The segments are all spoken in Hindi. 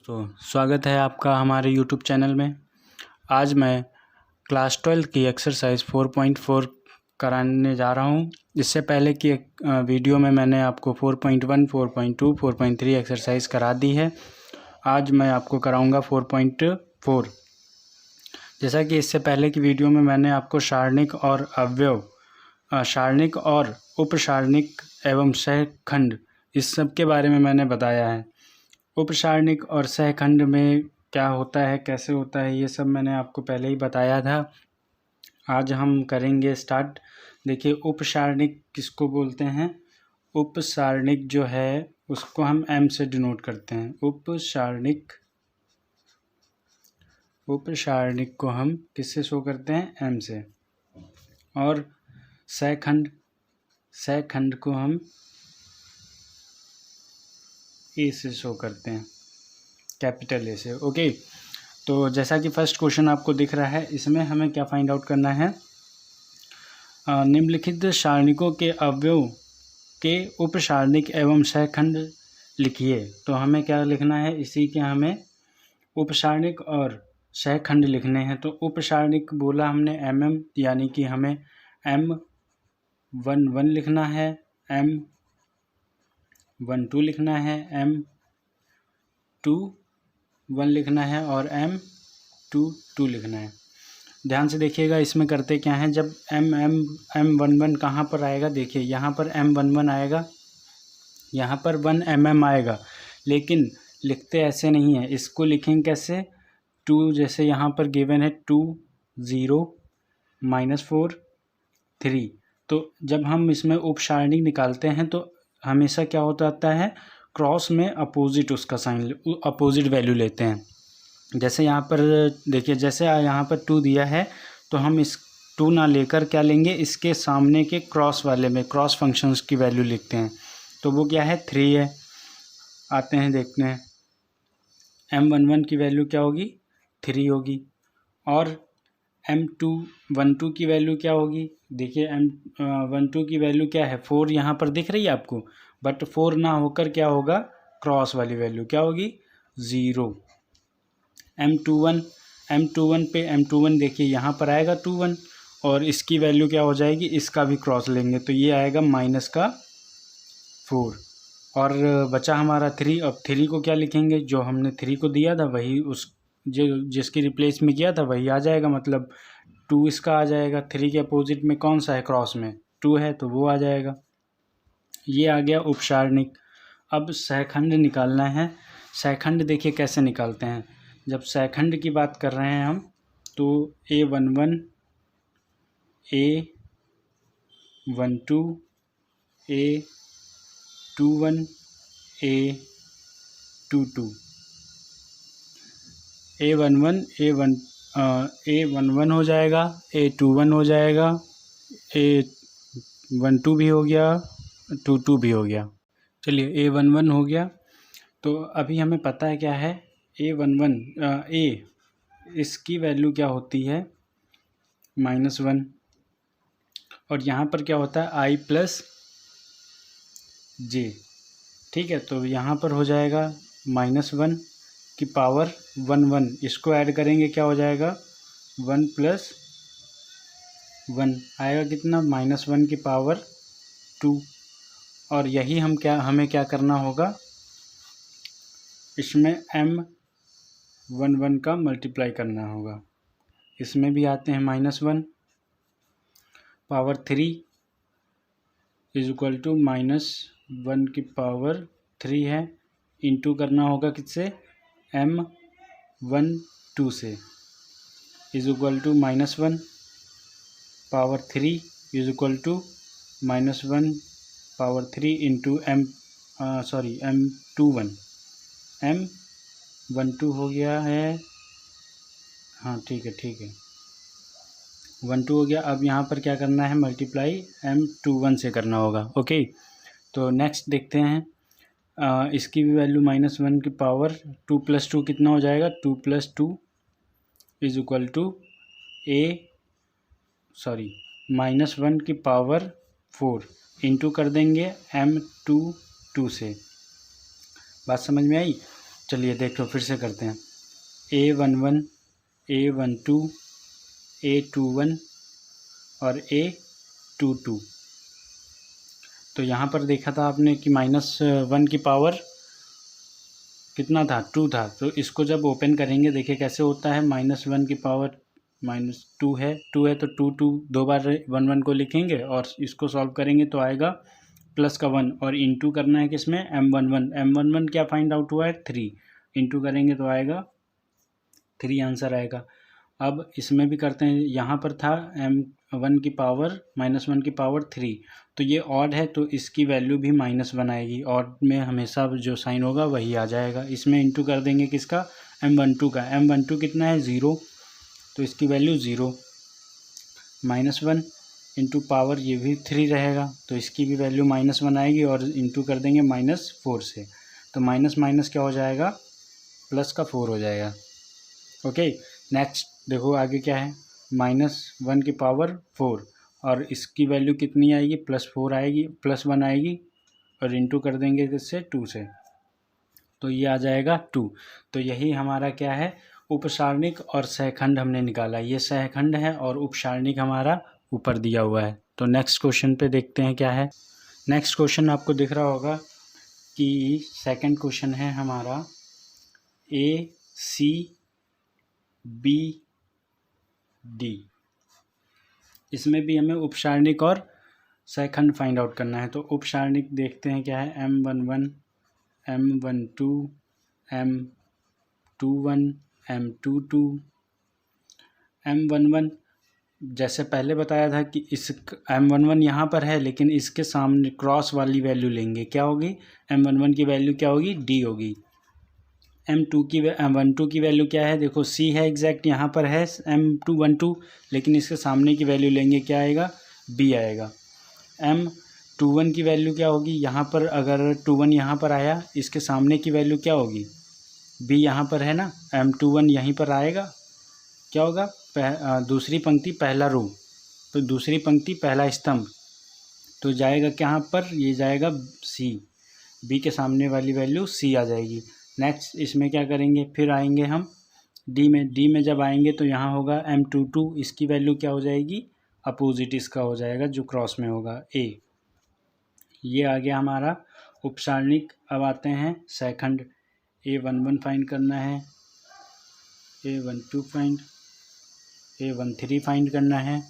दोस्तों, स्वागत है आपका हमारे यूट्यूब चैनल में। आज मैं क्लास 12 की एक्सरसाइज 4.4 कराने जा रहा हूं। इससे पहले की वीडियो में मैंने आपको 4.1, 4.2, 4.3 एक्सरसाइज करा दी है। आज मैं आपको कराऊंगा 4.4। जैसा कि इससे पहले की वीडियो में मैंने आपको सारणिक और अवयव, सारणिक और उपसारणिक एवं सहखंड, इस सब के बारे में मैंने बताया है। उपसारणिक और सहखंड में क्या होता है, कैसे होता है, ये सब मैंने आपको पहले ही बताया था। आज हम करेंगे स्टार्ट। देखिए, उपसारणिक किसको बोलते हैं? उपसारणिक जो है उसको हम एम से डिनोट करते हैं। उपसारणिक को हम किससे शो करते हैं? एम से। और सहखंड को हम ए से शो करते हैं, कैपिटल ए से। ओके, तो जैसा कि फर्स्ट क्वेश्चन आपको दिख रहा है, इसमें हमें क्या फाइंड आउट करना है? निम्नलिखित सारणिकों के अवयव के उपसारणिक एवं सहखंड लिखिए। तो हमें क्या लिखना है? इसी के हमें उपसारणिक और सहखंड लिखने हैं। तो उपसारणिक बोला हमने mm, यानी कि हमें M11 लिखना है, M12 लिखना है, M21 लिखना है और M22 लिखना है। ध्यान से देखिएगा, इसमें करते क्या है, जब M11 कहाँ पर आएगा? देखिए, यहाँ पर M11 आएगा, यहाँ पर 1 mm आएगा, लेकिन लिखते ऐसे नहीं है। इसको लिखेंगे कैसे? 2, जैसे यहाँ पर गिवन है 2 0 -4 3। तो जब हम इसमें उपसारणिक निकालते हैं तो हमेशा क्या होता है, क्रॉस में अपोजिट उसका साइन, अपोजिट वैल्यू लेते हैं। जैसे यहाँ पर देखिए, जैसे यहाँ पर 2 दिया है तो हम इस 2 ना लेकर क्या लेंगे, इसके सामने के क्रॉस वाले में क्रॉस फंक्शंस की वैल्यू लिखते हैं। तो वो क्या है? 3 है। आते हैं, देखते हैं M11 की वैल्यू क्या होगी? 3 होगी। और M12 की वैल्यू क्या होगी? देखिए, M12 की वैल्यू क्या है? 4 यहाँ पर दिख रही है आपको, बट 4 ना होकर क्या होगा, क्रॉस वाली वैल्यू क्या होगी? 0। M21 पे M21 देखिए यहाँ पर आएगा 21, और इसकी वैल्यू क्या हो जाएगी? इसका भी क्रॉस लेंगे तो ये आएगा -4। और बचा हमारा 3। अब 3 को क्या लिखेंगे? जो हमने 3 को दिया था वही उस जिसकी रिप्लेस में किया था वही आ जाएगा, मतलब 2 इसका आ जाएगा। 3 के अपोजिट में कौन सा है? क्रॉस में 2 है, तो वो आ जाएगा। ये आ गया उपसारणिक। अब सहखंड निकालना है। सहखंड देखिए कैसे निकालते हैं। जब सहखंड की बात कर रहे हैं हम, तो A11, A12, A21, A22, A11 हो जाएगा, A21 हो जाएगा, A12 भी हो गया, 22 भी हो गया। चलिए, A11 हो गया। तो अभी हमें पता है क्या है A11, इसकी वैल्यू क्या होती है? -1। और यहाँ पर क्या होता है? I + j। ठीक है, तो यहाँ पर हो जाएगा -1 की पावर 1 इसको ऐड करेंगे क्या हो जाएगा? 1 + 1 आएगा कितना? -1 की पावर 2। और यही हमें क्या करना होगा, इसमें M11 का मल्टीप्लाई करना होगा। इसमें भी आते हैं -1 पावर 3 = -1 की पावर 3 है, इंटू करना होगा किससे? M12 से, = -1 power 3 = -1 power 3 into M21। M12 हो गया है, हाँ ठीक है 12 हो गया। अब यहाँ पर क्या करना है? मल्टीप्लाई M21 से करना होगा। ओके, तो नेक्स्ट देखते हैं। इसकी भी वैल्यू -1 की पावर 2 + 2 कितना हो जाएगा? 2 + 2 = -1 की पावर 4 इंटू कर देंगे M22 से। बात समझ में आई? चलिए देखो फिर से करते हैं। A11, A12, A21 और A22। तो यहाँ पर देखा था आपने कि -1 की पावर कितना था, 2 था। तो इसको जब ओपन करेंगे देखिए कैसे होता है। -1 की पावर -2 है, 2 है तो 2 दो बार 1 को लिखेंगे और इसको सॉल्व करेंगे तो आएगा प्लस का 1 और इंटू करना है किसमें, M11 क्या फाइंड आउट हुआ है 3, इंटू करेंगे तो आएगा 3 आंसर आएगा। अब इसमें भी करते हैं, यहाँ पर था M1 की पावर -1 की पावर 3, तो ये ऑड है तो इसकी वैल्यू भी -1 आएगी। ऑड में हमेशा जो साइन होगा वही आ जाएगा। इसमें इंटू कर देंगे किसका, M12 का। M12 कितना है 0, तो इसकी वैल्यू 0। -1 इंटू पावर ये भी 3 रहेगा तो इसकी भी वैल्यू -1 आएगी और इंटू कर देंगे -4 से, तो माइनस माइनस क्या हो जाएगा, प्लस का 4 हो जाएगा। ओके नेक्स्ट देखो आगे क्या है, -1 की पावर 4 और इसकी वैल्यू कितनी आएगी, +4 आएगी, +1 आएगी और इंटू कर देंगे किससे, 2 से, तो ये आ जाएगा 2। तो यही हमारा क्या है, उपसारणिक और सहखंड हमने निकाला। ये सहखंड है और उपसारणिक हमारा ऊपर दिया हुआ है। तो नेक्स्ट क्वेश्चन पे देखते हैं क्या है। नेक्स्ट क्वेश्चन आपको दिख रहा होगा कि सेकंड क्वेश्चन है हमारा ACBD। इसमें भी हमें उपसारणिक और सहखंड फाइंड आउट करना है। तो उपसारणिक देखते हैं क्या है, M11, M12, M21, M22, M11। जैसे पहले बताया था कि इस M11 यहाँ पर है लेकिन इसके सामने क्रॉस वाली वैल्यू लेंगे, क्या होगी, M11 की वैल्यू क्या होगी, D होगी। M12 की वैल्यू क्या है, देखो C है एग्जैक्ट, यहाँ पर है M212 लेकिन इसके सामने की वैल्यू लेंगे, क्या आएगा, B आएगा। M21 की वैल्यू क्या होगी, यहाँ पर अगर 21 यहाँ पर आया, इसके सामने की वैल्यू क्या होगी, B यहाँ पर है ना, M21 यहीं पर आएगा, क्या होगा, दूसरी पंक्ति पहला रो, तो दूसरी पंक्ति पहला स्तंभ, तो जाएगा कहाँ पर, ये जाएगा C, B के सामने वाली वैल्यू C आ जाएगी। नेक्स्ट इसमें क्या करेंगे, फिर आएंगे हम D में जब आएंगे तो यहाँ होगा M22, इसकी वैल्यू क्या हो जाएगी, अपोजिट इसका हो जाएगा जो क्रॉस में होगा A। ये आ गया हमारा उपसारणिक। अब आते हैं सहखंड। A11 फाइंड करना है, A12 फाइंड, A13 फाइंड करना है,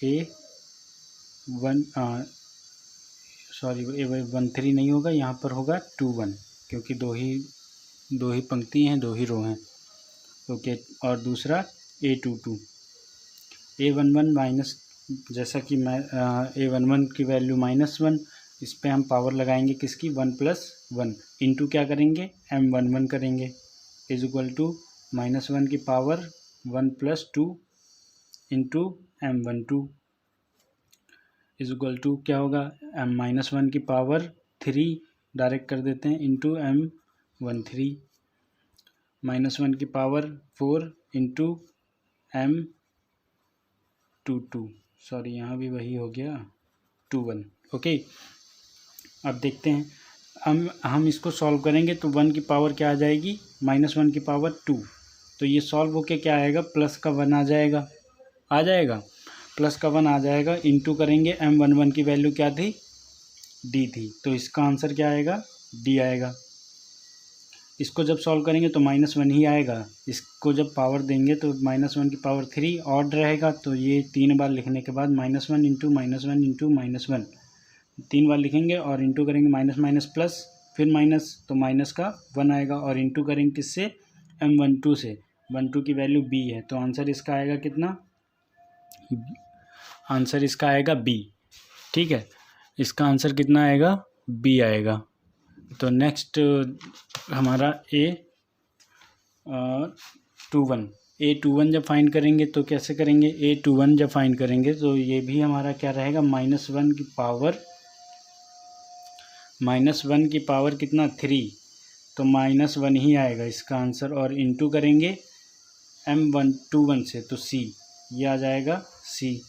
A13 नहीं होगा, यहाँ पर होगा 21 क्योंकि दो ही पंक्ति हैं, 2 ही रो हैं। ओके, और दूसरा A22, A11 माइनस, जैसा कि मैं A11 की वैल्यू -1, इस पर हम पावर लगाएंगे किसकी, 1 + 1 इंटू क्या करेंगे, M11 करेंगे, इज इक्वल टू -1 की power 1 + 2 into M12 is equal to क्या होगा, -1 की पावर 3 डायरेक्ट कर देते हैं इंटू M13, -1 की पावर 4 इंटू M22, सॉरी यहाँ भी वही हो गया 21। ओके, अब देखते हैं हम इसको सॉल्व करेंगे तो 1 की पावर क्या आ जाएगी, -1 की पावर 2, तो ये सॉल्व होके क्या आएगा, प्लस का 1 आ जाएगा, प्लस का 1 आ जाएगा, इंटू करेंगे M11 की वैल्यू क्या थी, D थी, तो इसका आंसर क्या आएगा, D आएगा। इसको जब सॉल्व करेंगे तो -1 ही आएगा, इसको जब पावर देंगे तो -1 की पावर 3 ऑड रहेगा, तो ये 3 बार लिखने के बाद -1 इंटू -1 इंटू -1 3 बार लिखेंगे और इंटू करेंगे माइनस माइनस प्लस, फिर माइनस, तो माइनस का 1 आएगा और इंटू करेंगे किससे, M12 से, 12 की वैल्यू B है, तो आंसर इसका आएगा कितना, आंसर इसका आएगा B। ठीक है, इसका आंसर कितना आएगा, B आएगा। तो नेक्स्ट हमारा A21 जब फाइंड करेंगे तो कैसे करेंगे, A21 जब फाइंड करेंगे तो ये भी हमारा क्या रहेगा, -1 की पावर कितना 3, तो -1 ही आएगा इसका आंसर, और इंटू करेंगे M21 से तो C, ये आ जाएगा C।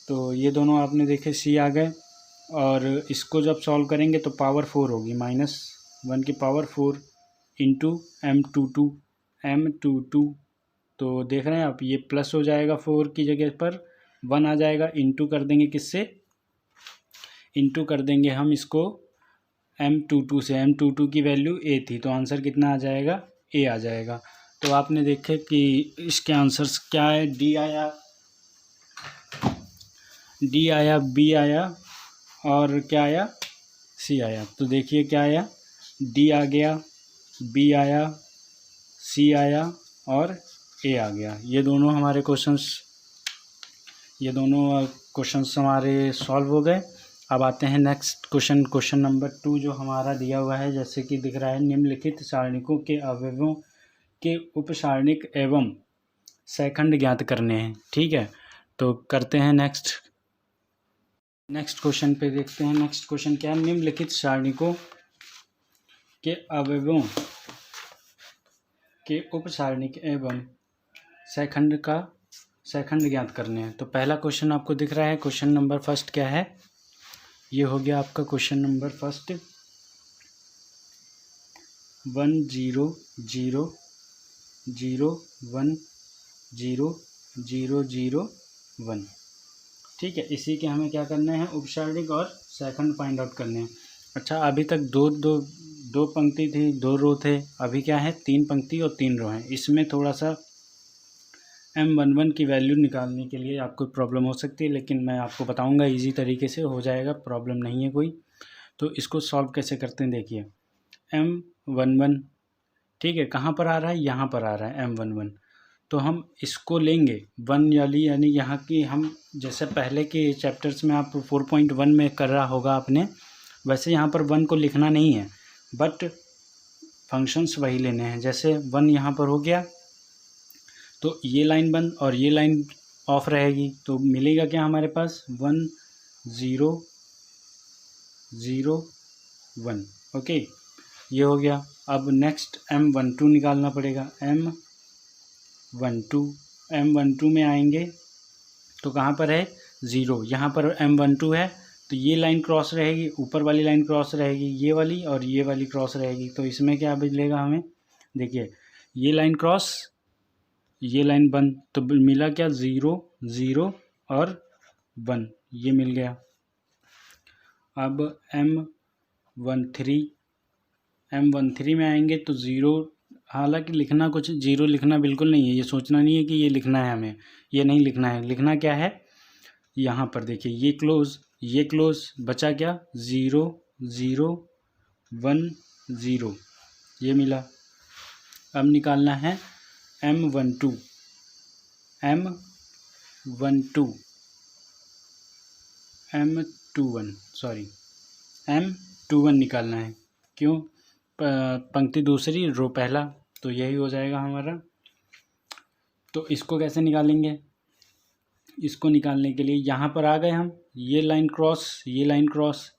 तो ये दोनों आपने देखे C आ गए, और इसको जब सॉल्व करेंगे तो पावर 4 होगी, -1 की पावर 4 इंटू M22 तो देख रहे हैं आप, ये प्लस हो जाएगा 4 की जगह पर 1 आ जाएगा, इंटू कर देंगे किससे, इंटू कर देंगे हम इसको M22 से। M22 की वैल्यू A थी, तो आंसर कितना आ जाएगा, A आ जाएगा। तो आपने देखे कि इसके आंसर्स क्या है, D आया, B आया और क्या आया, C आया। तो देखिए क्या आया, D आ गया, B आया, C आया और A आ गया। ये दोनों क्वेश्चंस हमारे सॉल्व हो गए। अब आते हैं नेक्स्ट क्वेश्चन नंबर 2 जो हमारा दिया हुआ है, जैसे कि दिख रहा है, निम्नलिखित सारणिकों के अवयवों के उपसारणिक एवं सैखंड ज्ञात करने हैं। ठीक है, तो करते हैं नेक्स्ट क्वेश्चन पे देखते हैं। नेक्स्ट क्वेश्चन क्या है, निम्नलिखित सारणिकों के अवयवों के उपसारणिक एवं सैखंड ज्ञात करने हैं। तो पहला क्वेश्चन आपको दिख रहा है, क्वेश्चन नंबर फर्स्ट क्या है, ये हो गया आपका क्वेश्चन नंबर फर्स्ट 1 0 0 0 1 0 0 0 1। ठीक है, इसी के हमें क्या करना है, उपसारणिक और सैखंड फाइंड आउट करने हैं। अच्छा, अभी तक दो पंक्ति थी, 2 रो थे, अभी क्या है, 3 पंक्ति और 3 रो हैं। इसमें थोड़ा सा M11 की वैल्यू निकालने के लिए आपको प्रॉब्लम हो सकती है, लेकिन मैं आपको बताऊंगा इजी तरीके से हो जाएगा, प्रॉब्लम नहीं है कोई। तो इसको सॉल्व कैसे करते हैं, देखिए M11, ठीक है, कहाँ पर आ रहा है, यहाँ पर आ रहा है M11। तो हम इसको लेंगे 1 यानी यहाँ की, हम जैसे पहले के चैप्टर्स में आप 4.1 में कर रहा होगा आपने, वैसे यहाँ पर 1 को लिखना नहीं है, बट फंक्शंस वही लेने हैं। जैसे 1 यहाँ पर हो गया, तो ये लाइन बंद और ये लाइन ऑफ रहेगी, तो मिलेगा क्या हमारे पास, 1 0 0 1। ओके, ये हो गया। अब नेक्स्ट M12 निकालना पड़ेगा। M12 में आएंगे तो कहाँ पर है, 0, यहाँ पर M12 है, तो ये लाइन क्रॉस रहेगी, ऊपर वाली लाइन क्रॉस रहेगी, ये वाली और ये वाली क्रॉस रहेगी। तो इसमें क्या मिलेगा हमें, देखिए ये लाइन क्रॉस, ये लाइन बंद, तो मिला क्या, 0 0 और 1, ये मिल गया। अब M13 में आएंगे तो 0, हालांकि लिखना कुछ 0 लिखना बिल्कुल नहीं है, ये सोचना नहीं है कि ये लिखना है हमें, ये नहीं लिखना है। लिखना क्या है, यहाँ पर देखिए ये क्लोज बचा क्या, 0 0 1 0, ये मिला। अब निकालना है M12 M21 निकालना है। क्यों, पंक्ति दूसरी रो पहला, तो यही हो जाएगा हमारा। तो इसको कैसे निकालेंगे, इसको निकालने के लिए यहाँ पर आ गए हम, ये लाइन क्रॉस, ये लाइन क्रॉस,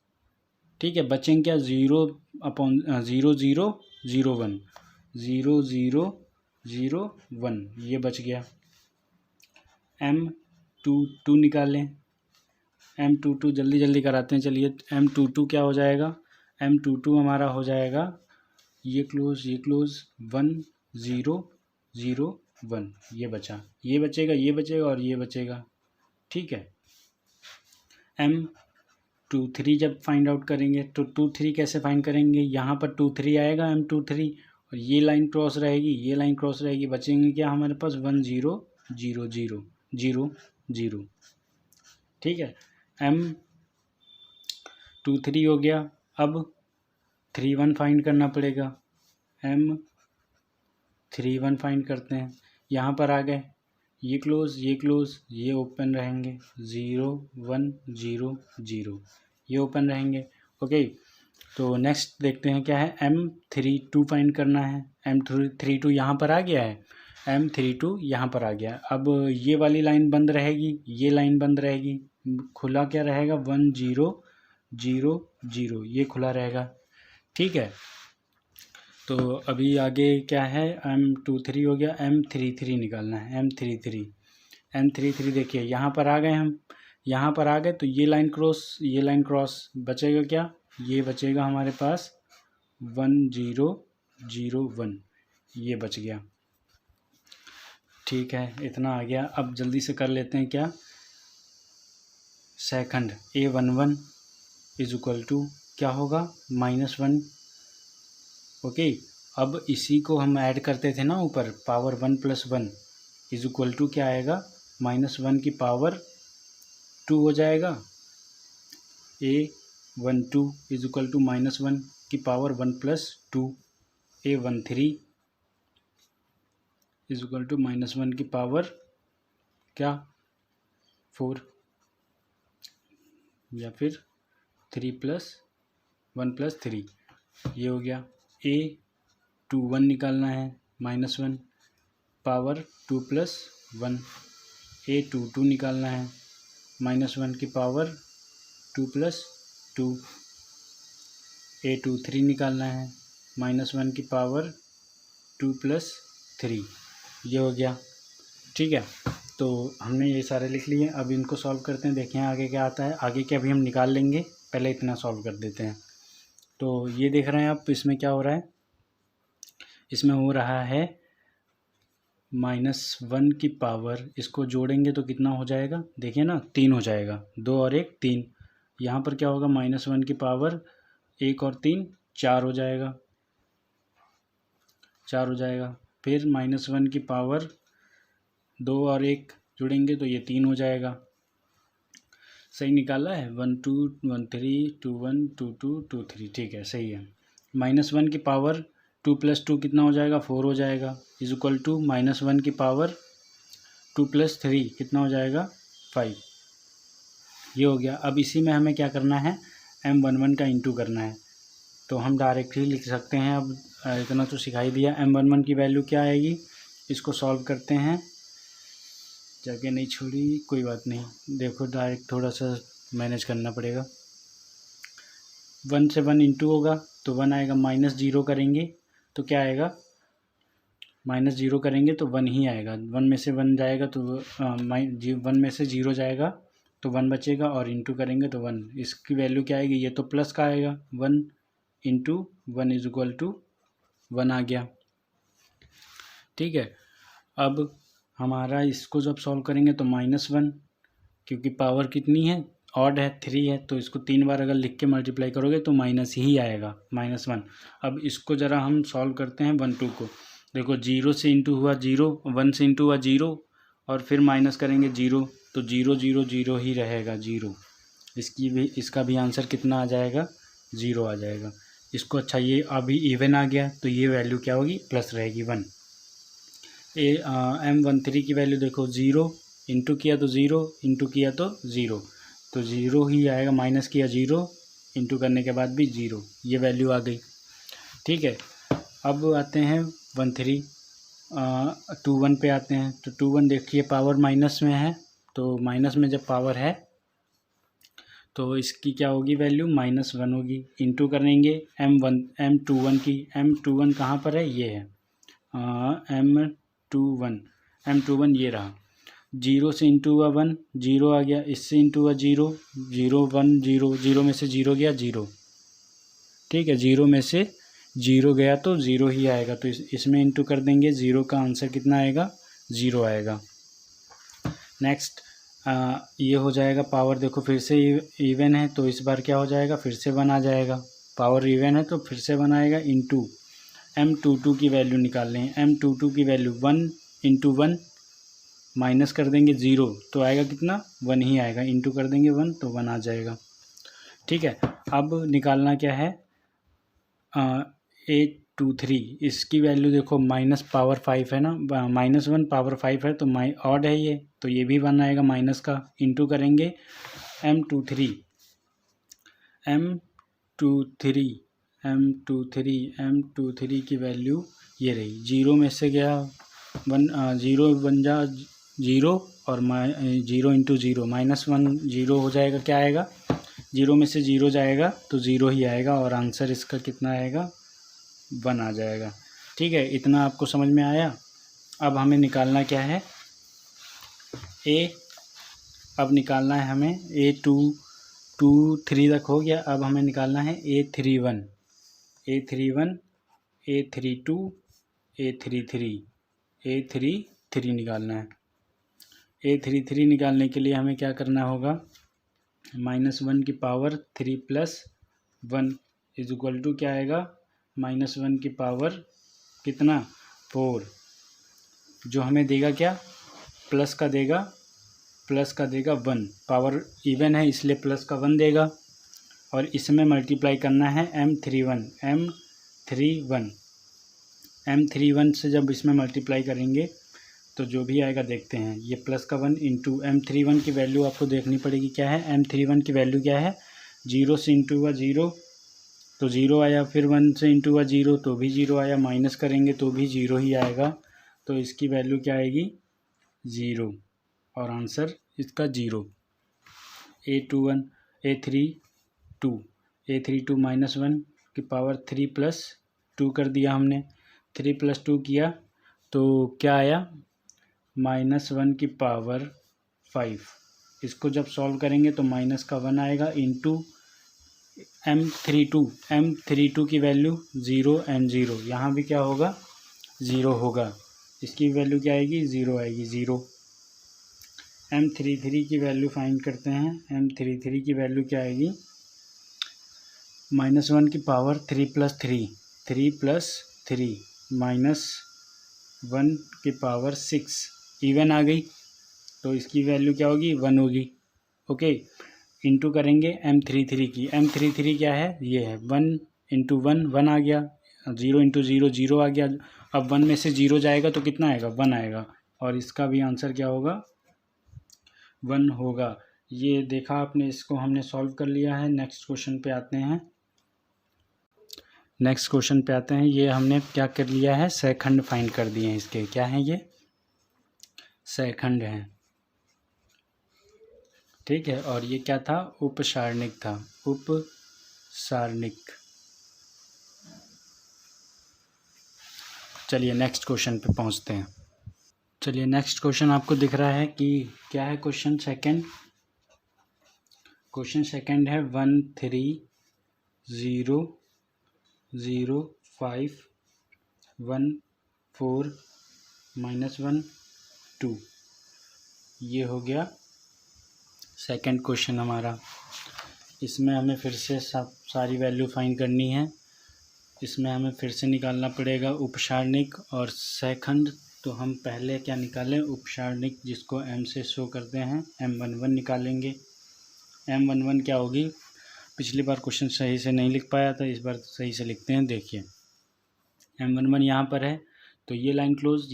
ठीक है, बचेंगे क्या, 0 अपॉन 0 0 0 1 0 0 0 1, ये बच गया। M22 निकालें, M22 जल्दी कराते हैं, चलिए। M22 क्या हो जाएगा, M22 हमारा हो जाएगा, ये क्लोज 1 0 0 1, ये बचा, ये बचेगा और ये बचेगा। ठीक है, M23 जब फाइंड आउट करेंगे तो 23 कैसे फाइंड करेंगे, यहाँ पर 23 आएगा M23 और ये लाइन क्रॉस रहेगी, बचेंगे क्या हमारे पास, 1 0 0 0 0 0। ठीक है, M23 हो गया। अब 31 फाइंड करना पड़ेगा, M31 फाइंड करते हैं। यहाँ पर आ गए, ये क्लोज ये ओपन रहेंगे, 0 1 0 0, ये ओपन रहेंगे। ओके, तो नेक्स्ट देखते हैं क्या है, M32 फाइंड करना है। M32 यहाँ पर आ गया है, M32 यहाँ पर आ गया। अब ये वाली लाइन बंद रहेगी, ये लाइन बंद रहेगी, खुला क्या रहेगा, 1 0 0 0, ये खुला रहेगा। ठीक है, तो अभी आगे क्या है, M23 हो गया, M33 निकालना है। M33 देखिए यहाँ पर आ गए हम, यहाँ पर आ गए तो ये लाइन क्रॉस, बचेगा क्या, ये बचेगा हमारे पास 1 0 0 1 ये बच गया। ठीक है, इतना आ गया। अब जल्दी से कर लेते हैं क्या, second A11 is equal to क्या होगा, -1। ओके, अब इसी को हम ऐड करते थे ना ऊपर, पावर 1 + 1 इज इक्वल टू क्या आएगा, -1 की पावर 2 हो जाएगा। A12 इज इक्वल टू -1 की power 1 + 2। A13 is equal to -1 की पावर क्या 4, या फिर 3 + 1 + 3 ये हो गया। A21 निकालना है, -1 पावर 2 + 1। A22 निकालना है, -1 की पावर 2 + 2। A23 निकालना है, -1 की पावर 2 + 3 ये हो गया। ठीक है, तो हमने ये सारे लिख लिए। अब इनको सॉल्व करते हैं, देखें आगे क्या आता है। आगे के अभी हम निकाल लेंगे, पहले इतना सॉल्व कर देते हैं। तो ये देख रहे हैं आप, इसमें क्या हो रहा है, इसमें हो रहा है -1 की पावर, इसको जोड़ेंगे तो कितना हो जाएगा, देखिए ना 3 हो जाएगा, 2 और 1 3। यहाँ पर क्या होगा, -1 की पावर 1 और 3 4 हो जाएगा, 4 हो जाएगा। फिर -1 की पावर 2 और 1 जुड़ेंगे तो ये 3 हो जाएगा। सही निकाला है, 1 2 1 3 2 1 2 2 2 3, ठीक है सही है। -1 की पावर 2 + 2 कितना हो जाएगा, 4 हो जाएगा, इज इक्वल टू -1 की पावर 2 + 3 कितना हो जाएगा, 5 ये हो गया। अब इसी में हमें क्या करना है, M11 का इंटू करना है, तो हम डायरेक्ट ही लिख सकते हैं। अब इतना तो सिखाई दिया। M11 की वैल्यू क्या आएगी, इसको सॉल्व करते हैं, जगह नहीं छोड़ी, कोई बात नहीं, देखो डायरेक्ट थोड़ा सा मैनेज करना पड़ेगा। 1 से 1 इंटू होगा तो 1 आएगा, -0 करेंगे तो क्या आएगा, -0 करेंगे तो 1 ही आएगा। 1 में से 1 जाएगा तो 1 में से 0 जाएगा तो 1 बचेगा, और इंटू करेंगे तो 1, इसकी वैल्यू क्या आएगी, ये तो प्लस का आएगा, 1 इंटू 1 इज इक्वल टू 1 आ गया। ठीक है, अब हमारा इसको जब सॉल्व करेंगे तो -1, क्योंकि पावर कितनी है, ऑड है, 3 है, तो इसको 3 बार अगर लिख के मल्टीप्लाई करोगे तो माइनस ही आएगा, -1। अब इसको ज़रा हम सॉल्व करते हैं 1 2 को, देखो 0 से इंटू हुआ 0, 1 से इंटू हुआ 0, और फिर माइनस करेंगे 0, तो 0 0 0 ही रहेगा 0। इसका भी आंसर कितना आ जाएगा, 0 आ जाएगा। इसको अच्छा, ये अभी इवन आ गया तो ये वैल्यू क्या होगी, प्लस रहेगी 1। M13 की वैल्यू देखो, 0 इंटू किया तो 0, इंटू किया तो 0, तो 0 ही आएगा, माइनस किया 0, इंटू करने के बाद भी 0, ये वैल्यू आ गई। ठीक है, अब आते हैं 13 21 पे आते हैं, तो 21 देखिए पावर माइनस में है, तो माइनस में जब पावर है तो इसकी क्या होगी वैल्यू, -1 होगी। इंटू करेंगे M21 की, M21 कहाँ पर है, ये है M21 ये रहा। 0 से इंटू हुआ 1, 0 आ गया, इससे इंटू हुआ 0 0 1 0, 0 में से 0 गया 0। ठीक है, 0 में से 0 गया तो 0 ही आएगा, तो इसमें इंटू कर देंगे, 0 का आंसर कितना आएगा, 0 आएगा। नेक्स्ट ये हो जाएगा, पावर देखो फिर से इवन है तो इस बार क्या हो जाएगा, फिर से 1 आ जाएगा, पावर इवन है तो फिर से 1 आएगा। इंटू M22 की वैल्यू निकाल लें, M22 की वैल्यू 1 इंटू 1 माइनस कर देंगे 0, तो आएगा कितना, 1 ही आएगा, इंटू कर देंगे 1 तो 1 आ जाएगा। ठीक है, अब निकालना क्या है, A23, इसकी वैल्यू देखो माइनस पावर 5 है ना, -1 पावर 5 है तो ऑड है ये, तो ये भी 1 आएगा माइनस का। इंटू करेंगे M23 की वैल्यू ये रही, 0 में से गया 1, 0 बन जा 0, और 0 इंटू 0 -1, 0 हो जाएगा, क्या आएगा, 0 में से 0 जाएगा तो 0 ही आएगा, और आंसर इसका कितना आएगा, 1 आ जाएगा। ठीक है, इतना आपको समझ में आया। अब हमें निकालना क्या है, अब निकालना है हमें A2 3 तक हो गया, अब हमें निकालना है A31 A32 A33 A33 निकालना है। A33 निकालने के लिए हमें क्या करना होगा, -1 की पावर 3 + 1 इज इक्वल टू क्या आएगा, -1 की पावर कितना 4, जो हमें देगा क्या, प्लस का देगा 1, पावर इवन है इसलिए प्लस का 1 देगा, और इसमें मल्टीप्लाई करना है M31 से जब इसमें मल्टीप्लाई करेंगे तो जो भी आएगा देखते हैं। ये प्लस का 1 इंटू M31 की वैल्यू आपको देखनी पड़ेगी क्या है, M31 की वैल्यू क्या है, 0 से इंटू हुआ 0 तो 0 आया, फिर 1 से इंटू हुआ 0 तो भी 0 आया, माइनस करेंगे तो भी 0 ही आएगा, तो इसकी वैल्यू क्या आएगी 0, और आंसर इसका 0। A32 -1 की पावर 3 + 2 कर दिया हमने, 3 + 2 किया तो क्या आया, -1 की पावर 5। इसको जब सॉल्व करेंगे तो माइनस का 1 आएगा इंटू M32 की वैल्यू 0 and 0, यहाँ भी क्या होगा 0 होगा, इसकी वैल्यू क्या आएगी 0 आएगी 0। M33 की वैल्यू फाइंड करते हैं। M33 की वैल्यू क्या आएगी, -1 की पावर 3 + 3 -1 की पावर 6 इवन आ गई, तो इसकी वैल्यू क्या होगी 1 होगी। ओके, इंटू करेंगे M33 की, M33 क्या है, ये है 1 इंटू 1 आ गया, 0 इंटू 0 0 आ गया, अब 1 में से 0 जाएगा तो कितना आएगा 1 आएगा, और इसका भी आंसर क्या होगा 1 होगा। ये देखा आपने, इसको हमने सॉल्व कर लिया है। नेक्स्ट क्वेश्चन पे आते हैं। ये हमने क्या कर लिया है, सेकंड फाइंड कर दिए हैं इसके, क्या हैं ये सेकंड हैं, ठीक है, और ये क्या था उपसारणिक था, उपसारणिक। चलिए नेक्स्ट क्वेश्चन पे पहुंचते हैं। चलिए नेक्स्ट क्वेश्चन आपको दिख रहा है कि क्या है, क्वेश्चन सेकंड है 13,0,0,5,1,4 -1 2, ये हो गया सेकंड क्वेश्चन हमारा। इसमें हमें फिर से सारी वैल्यू फाइंड करनी है, इसमें हमें फिर से निकालना पड़ेगा उपसारणिक और सेकंड। तो हम पहले क्या निकालें, उपसारणिक जिसको M से शो करते हैं, M11 निकालेंगे। M11 क्या होगी, पिछली बार क्वेश्चन सही से नहीं लिख पाया था, इस बार सही से लिखते हैं। देखिए M11 यहाँ पर है, तो ये लाइन क्लोज,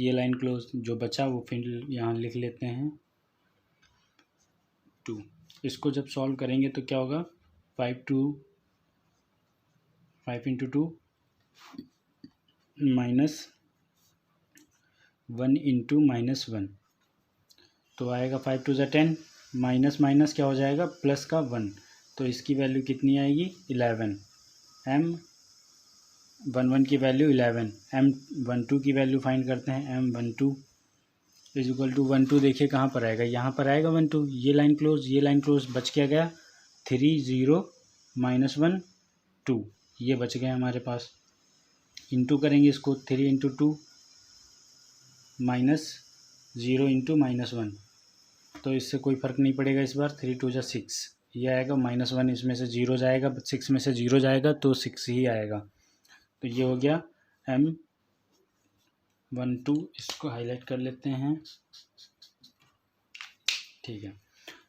जो बचा वो फिर यहाँ लिख लेते हैं 2। इसको जब सॉल्व करेंगे तो क्या होगा, 5 × 2 -1 × -1, तो आएगा 5 × 2 = 10, माइनस क्या हो जाएगा प्लस का 1, तो इसकी वैल्यू कितनी आएगी 11। M11 की वैल्यू 11, M12 की वैल्यू फाइंड करते हैं। M12 इज इक्वल टू 1 2, देखिए कहाँ पर आएगा, यहाँ पर आएगा 1 2, ये लाइन क्लोज, बच क्या गया 3 0 -1 2, ये बच गया हमारे पास। इंटू करेंगे इसको, 3 × 2 -0 × -1, तो इससे कोई फ़र्क नहीं पड़ेगा इस बार, 3 2 = 6, ये आएगा, -1 इसमें से 0 जाएगा, 6 में से 0 जाएगा तो 6 ही आएगा, तो ये हो गया M12। इसको हाईलाइट कर लेते हैं, ठीक है।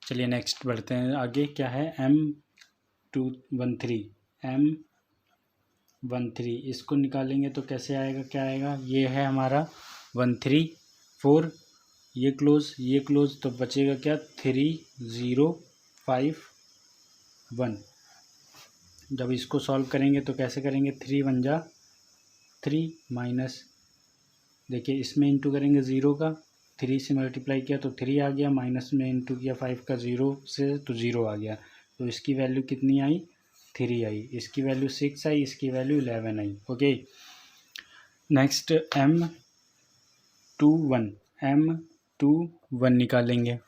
चलिए नेक्स्ट बढ़ते हैं आगे, क्या है M13, इसको निकालेंगे तो कैसे आएगा, क्या आएगा, ये है हमारा 1 3 4, ये क्लोज, तो बचेगा क्या 3 0 5 1। जब इसको सॉल्व करेंगे तो कैसे करेंगे, 3 1 = 3 माइनस, देखिए इसमें इंटू करेंगे 0 का, 3 से मल्टीप्लाई किया तो 3 आ गया, माइनस में इंटू किया 5 का 0 से तो 0 आ गया, तो इसकी वैल्यू कितनी आई 3 आई, इसकी वैल्यू 6 आई, इसकी वैल्यू 11 आई। ओके, नेक्स्ट M21 निकालेंगे।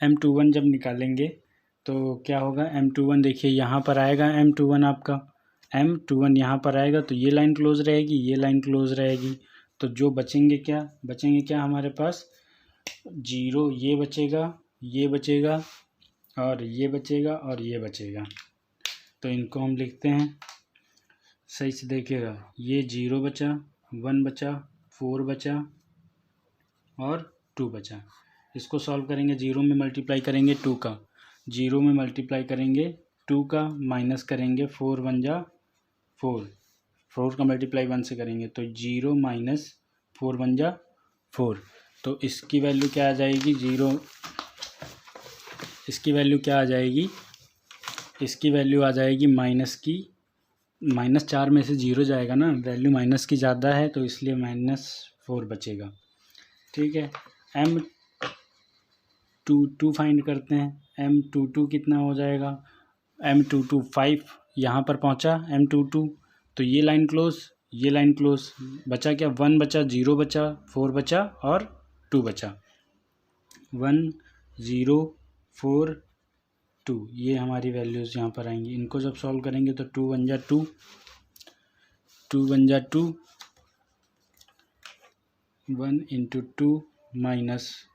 M21 जब निकालेंगे तो क्या होगा, M21 देखिए यहाँ पर आएगा M21 आपका, M21 यहाँ पर आएगा तो ये लाइन क्लोज रहेगी, ये लाइन क्लोज रहेगी, तो जो बचेंगे क्या हमारे पास 0, ये बचेगा, ये बचेगा और ये बचेगा और ये बचेगा। तो इनको हम लिखते हैं, सही से देखिएगा, ये 0 बचा, 1 बचा, 4 बचा और 2 बचा। इसको सॉल्व करेंगे, 0 में मल्टीप्लाई करेंगे 2 का, 0 में मल्टीप्लाई करेंगे 2 का, माइनस करेंगे 4 1 जा 4, 4 का मल्टीप्लाई 1 से करेंगे तो 0 माइनस 4 1 जा 4। तो इसकी वैल्यू क्या आ जाएगी, 0, इसकी वैल्यू क्या आ जाएगी, इसकी वैल्यू आ जाएगी -4 में से 0 जाएगा ना, वैल्यू माइनस की ज़्यादा है तो इसलिए -4 बचेगा। ठीक है, M22 फाइंड करते हैं। M22 कितना हो जाएगा, M22 5 यहाँ पर पहुँचा M22, तो ये लाइन क्लोज, ये लाइन क्लोज, बचा क्या, 1 बचा, 0 बचा, 4 बचा और 2 बचा, 1 0 4 2, ये हमारी वैल्यूज़ यहाँ पर आएंगी। इनको जब सॉल्व करेंगे तो 2 1 जा 2, 2 1 जा 2, 1 into 2 minus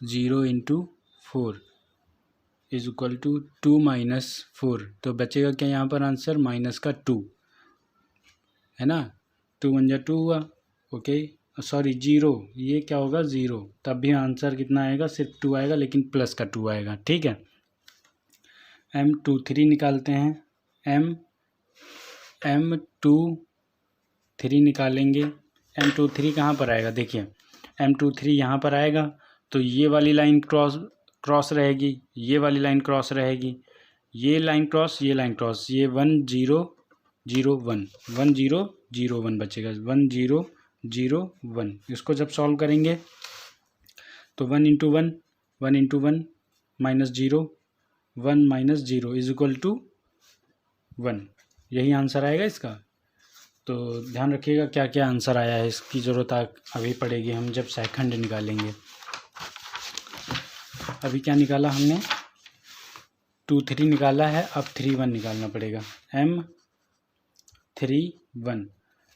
0 into 4 is equal to 2 minus 4। तो बचेगा क्या यहाँ पर आंसर, माइनस का 2 है ना, 2 1 जा 2 हुआ, ओके, सॉरी 0, ये क्या होगा 0, तब भी आंसर कितना आएगा, सिर्फ 2 आएगा, लेकिन प्लस का 2 आएगा। ठीक है, M23 निकालते हैं, M23 निकालेंगे, M23 कहाँ पर आएगा, देखिए M23 यहाँ पर आएगा तो ये वाली लाइन क्रॉस रहेगी, ये वाली लाइन क्रॉस रहेगी, ये लाइन क्रॉस, ये लाइन क्रॉस, ये 1 0 0 1 1 0 0 1 बचेगा, 1 0 0 1। इसको जब सॉल्व करेंगे तो 1 into 1 1 into 1 minus 0 1 minus 0 is equal to 1, यही आंसर आएगा इसका। तो ध्यान रखिएगा क्या क्या आंसर आया है, इसकी ज़रूरत अभी पड़ेगी हम जब सेकंड निकालेंगे। अभी क्या निकाला हमने, 2 3 निकाला है, अब 3 1 निकालना पड़ेगा।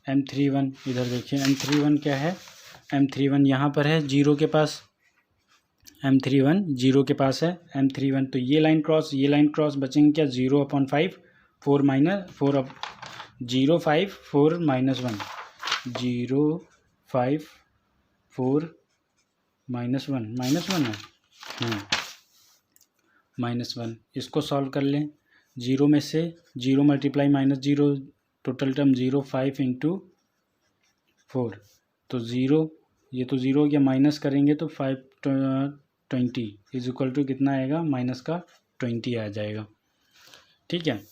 M31 इधर देखिए, M31 क्या है, M31 यहाँ पर है 0 के पास, M31 0 के पास है, M31 तो ये लाइन क्रॉस, ये लाइन क्रॉस, बचेंगे क्या 0/5 4 माइनस 4 अब 0 5 4 माइनस 1 0 5 4 माइनस 1 है -1। इसको सॉल्व कर लें, 0 में से 0 मल्टीप्लाई -0, टोटल टर्म 0 5 इंटू 4, तो 0, ये तो 0 हो गया, माइनस करेंगे तो 5 20 इज इक्वल टू कितना आएगा, माइनस का 20 आ जाएगा। ठीक है,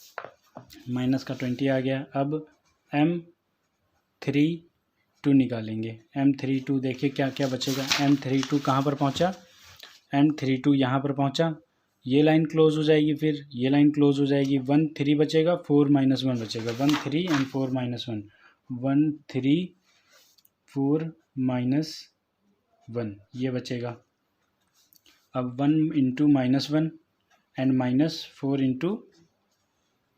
माइनस का 20 आ गया। अब M32 निकालेंगे, M32 देखिए क्या क्या बचेगा, M32 कहाँ पर पहुँचा, M32 यहाँ पर पहुँचा, ये लाइन क्लोज हो जाएगी, फिर ये लाइन क्लोज हो जाएगी, 1 3 बचेगा, 4 माइनस 1 बचेगा, 1 3 एंड 4 माइनस 1 1 3 4 माइनस 1 ये बचेगा। अब 1 इंटू -1 एंड -4 इंटू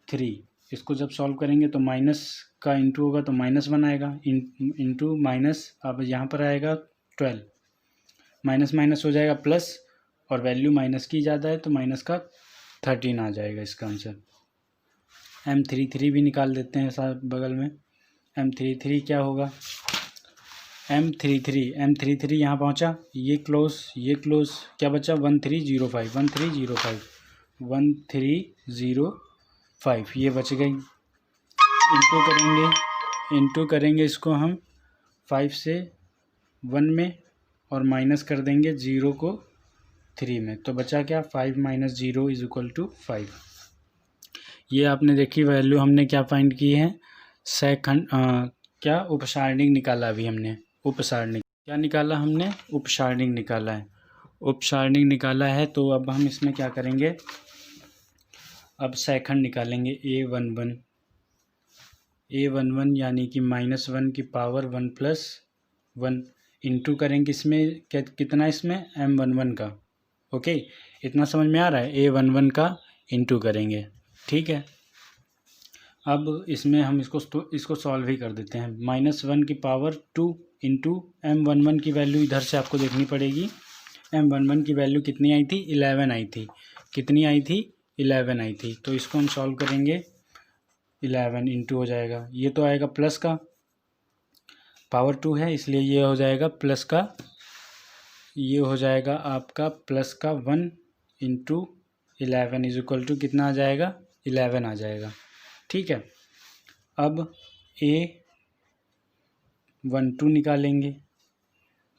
3, इसको जब सॉल्व करेंगे तो माइनस का इंटू होगा तो -1 आएगा, इंटू माइनस, अब यहाँ पर आएगा 12, माइनस माइनस हो जाएगा प्लस, और वैल्यू माइनस की ज़्यादा है तो माइनस का 13 आ जाएगा इसका आंसर। M33 भी निकाल देते हैं साथ बगल में, M33 क्या होगा, M33 यहाँ पहुँचा, ये क्लोज, ये क्लोज, क्या बचा 1305 1305 1305 ये बच गई। इंटू करेंगे इसको हम 5 से 1 में और माइनस कर देंगे 0 को 3 में, तो बचा क्या 5 माइनस 0 इज इक्वल टू 5। ये आपने देखी वैल्यू हमने क्या फाइंड की है, सेकंड क्या उपसारणिक निकाला, अभी हमने उपसारणिक क्या निकाला, हमने उपसारणिक निकाला है, उपसारणिक निकाला है। तो अब हम इसमें क्या करेंगे, अब सेकंड निकालेंगे, A11 यानी कि -1 की पावर 1 + 1 इंटू करेंगे इसमें कितना, इसमें M11 का, ओके, इतना समझ में आ रहा है, A11 का इंटू करेंगे। ठीक है, अब इसमें हम इसको सॉल्व ही कर देते हैं। -1 की पावर 2 इंटू M11 की वैल्यू इधर से आपको देखनी पड़ेगी। M11 की वैल्यू कितनी आई थी? 11 आई थी। कितनी आई थी? 11 आई थी। तो इसको हम सॉल्व करेंगे, 11 इंटू हो जाएगा, ये तो आएगा प्लस का, पावर 2 है इसलिए ये हो जाएगा प्लस का, ये हो जाएगा आपका प्लस का 1 इंटू 11 इज इक्वल टू कितना आ जाएगा? 11 आ जाएगा। ठीक है, अब A12 निकालेंगे,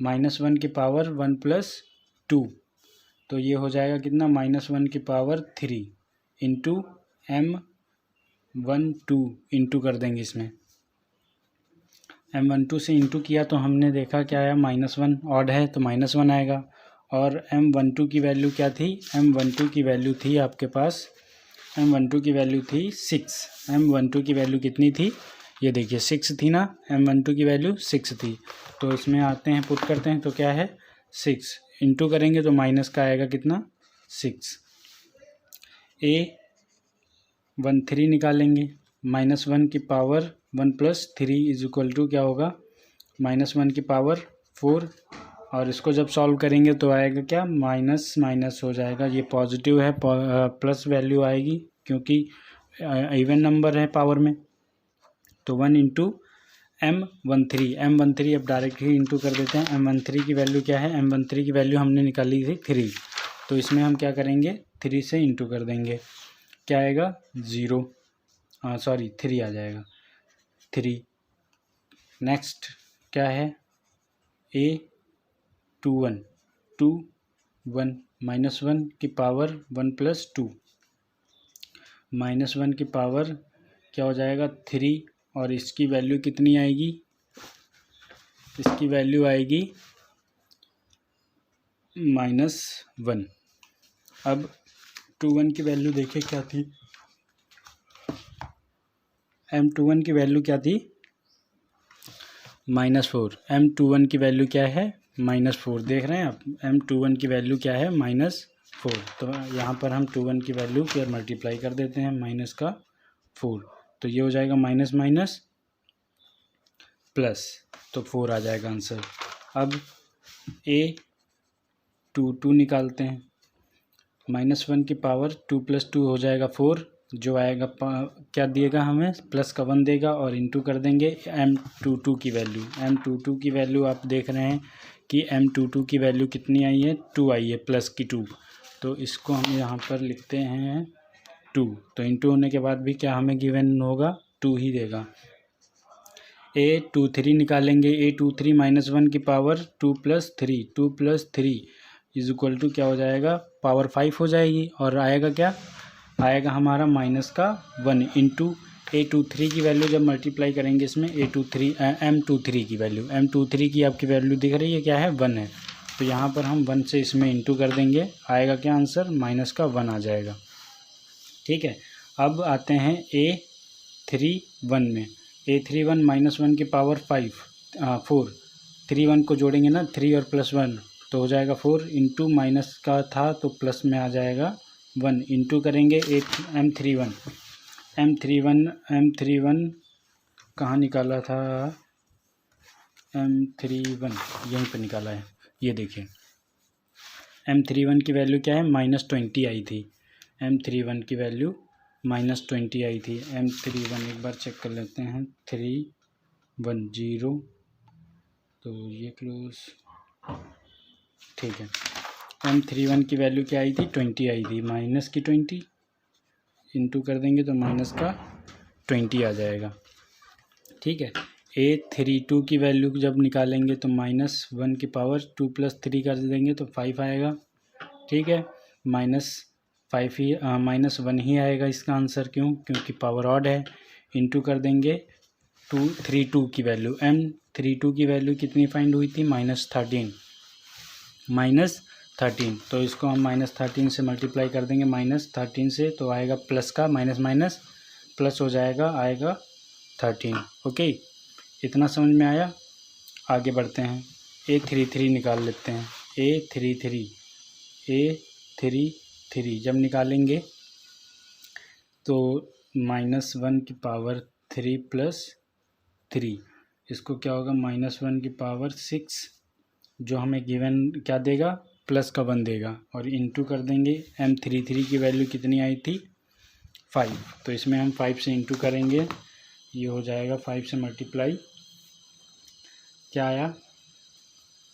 -1 की पावर 1 + 2, तो ये हो जाएगा कितना? -1 की पावर 3 इंटू M12 इंटू कर देंगे इसमें, M12 से इंटू किया तो हमने देखा क्या आया? -1, ऑड है तो -1 आएगा। और M12 की वैल्यू क्या थी? M12 की वैल्यू थी आपके पास, M12 की वैल्यू थी 6। M12 की वैल्यू कितनी थी? ये देखिए 6 थी ना, M12 की वैल्यू 6 थी। तो इसमें आते हैं, पुट करते हैं तो क्या है? 6 इंटू करेंगे तो माइनस का आएगा कितना? 6। A13 निकालेंगे, -1 की पावर 1 + 3 इज इक्वल टू क्या होगा? -1 की पावर 4, और इसको जब सॉल्व करेंगे तो आएगा क्या? माइनस माइनस हो जाएगा, ये पॉजिटिव है, प्लस वैल्यू आएगी क्योंकि इवन नंबर है पावर में। तो 1 इंटू M13 अब डायरेक्ट ही इंटू कर देते हैं। M13 की वैल्यू क्या है? M13 की वैल्यू हमने निकाली थी 3, तो इसमें हम क्या करेंगे? 3 से इंटू कर देंगे, क्या आएगा? 0, सॉरी 3 आ जाएगा, 3। नेक्स्ट क्या है? A21 -1 की पावर 1 + 2, -1 की पावर क्या हो जाएगा? 3, और इसकी वैल्यू कितनी आएगी? इसकी वैल्यू आएगी -1। अब 21 की वैल्यू देखिए क्या थी? M21 की वैल्यू क्या थी? -4। M21 की वैल्यू क्या है? -4। देख रहे हैं आप, M21 की वैल्यू क्या है? -4। तो यहाँ पर हम 21 की वैल्यू फिर मल्टीप्लाई कर देते हैं, -4, तो ये हो जाएगा माइनस माइनस प्लस, तो 4 आ जाएगा आंसर। अब A22 निकालते हैं, -1 की पावर 2 + 2 हो जाएगा 4, जो आएगा क्या दिएगा हमें? प्लस का 1 देगा, और इंटू कर देंगे M22 की वैल्यू। M22 की वैल्यू आप देख रहे हैं कि M22 की वैल्यू कितनी आई है? 2 आई है, प्लस की 2, तो इसको हम यहाँ पर लिखते हैं 2। तो इंटू होने के बाद भी क्या हमें गिवन होगा? 2 ही देगा। A23 निकालेंगे, A23 -1 की पावर 2 + 3 इज इक्वल टू क्या हो जाएगा? पावर 5 हो जाएगी, और आएगा क्या? आएगा हमारा -1 इंटू A23 की वैल्यू जब मल्टीप्लाई करेंगे इसमें M23 की वैल्यू, M23 की आपकी वैल्यू दिख रही है क्या है? 1 है, तो यहाँ पर हम 1 से इसमें इंटू कर देंगे, आएगा क्या आंसर? -1 आ जाएगा। ठीक है, अब आते हैं A31 में। A31 -1 की पावर 4, 3 को जोड़ेंगे ना, 3 और +1 तो हो जाएगा 4, इंटू माइनस का था तो प्लस में आ जाएगा 1, इंटू करेंगे M31 कहाँ निकाला था? M31 यहीं पर निकाला है, ये देखिए M31 की वैल्यू क्या है? -20 आई थी। M31 की वैल्यू -20 आई थी। M31 एक बार चेक कर लेते हैं, 310, तो ये क्लोज, ठीक है। M31 की वैल्यू क्या आई थी? 20 आई थी, माइनस की 20 इंटू कर देंगे तो माइनस का 20 आ जाएगा। ठीक है, A32 की वैल्यू जब निकालेंगे तो -1 की पावर 2 + 3 कर देंगे तो 5 आएगा। ठीक है, -1 ही आएगा इसका आंसर। क्यों? क्योंकि पावर ऑड है। इंटू कर देंगे 232 की वैल्यू, M32 की वैल्यू कितनी फाइंड हुई थी? -13, तो इसको हम -13 से मल्टीप्लाई कर देंगे, -13 से, तो आएगा प्लस का माइनस माइनस प्लस हो जाएगा, आएगा 13। ओके, इतना समझ में आया? आगे बढ़ते हैं, A33 निकाल लेते हैं। A33 जब निकालेंगे तो -1 की पावर 3 + 3, इसको क्या होगा -1 की पावर 6, जो हमें गिवन क्या देगा, प्लस का 1 देगा, और इंटू कर देंगे। M33 की वैल्यू कितनी आई थी, 5, तो इसमें हम 5 से इंटू करेंगे, ये हो जाएगा 5 से मल्टीप्लाई, क्या आया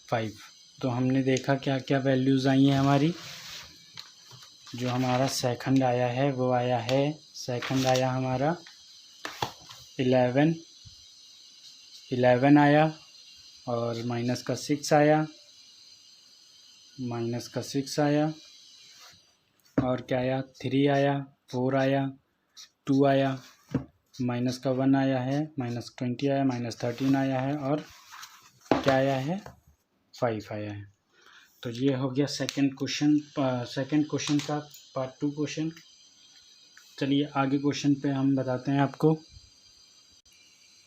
5। तो हमने देखा क्या क्या वैल्यूज़ आई हैं हमारी। जो हमारा सेकंड आया है वो आया है, सेकंड आया हमारा 11 आया, और माइनस का 6 आया, और क्या आया 3 आया, 4 आया, 2 आया, माइनस का 1 आया है, -20 आया, -13 आया है, और क्या आया है 5 आया है। तो ये हो गया सेकंड क्वेश्चन का पार्ट 2 क्वेश्चन। चलिए आगे क्वेश्चन पे हम बताते हैं आपको।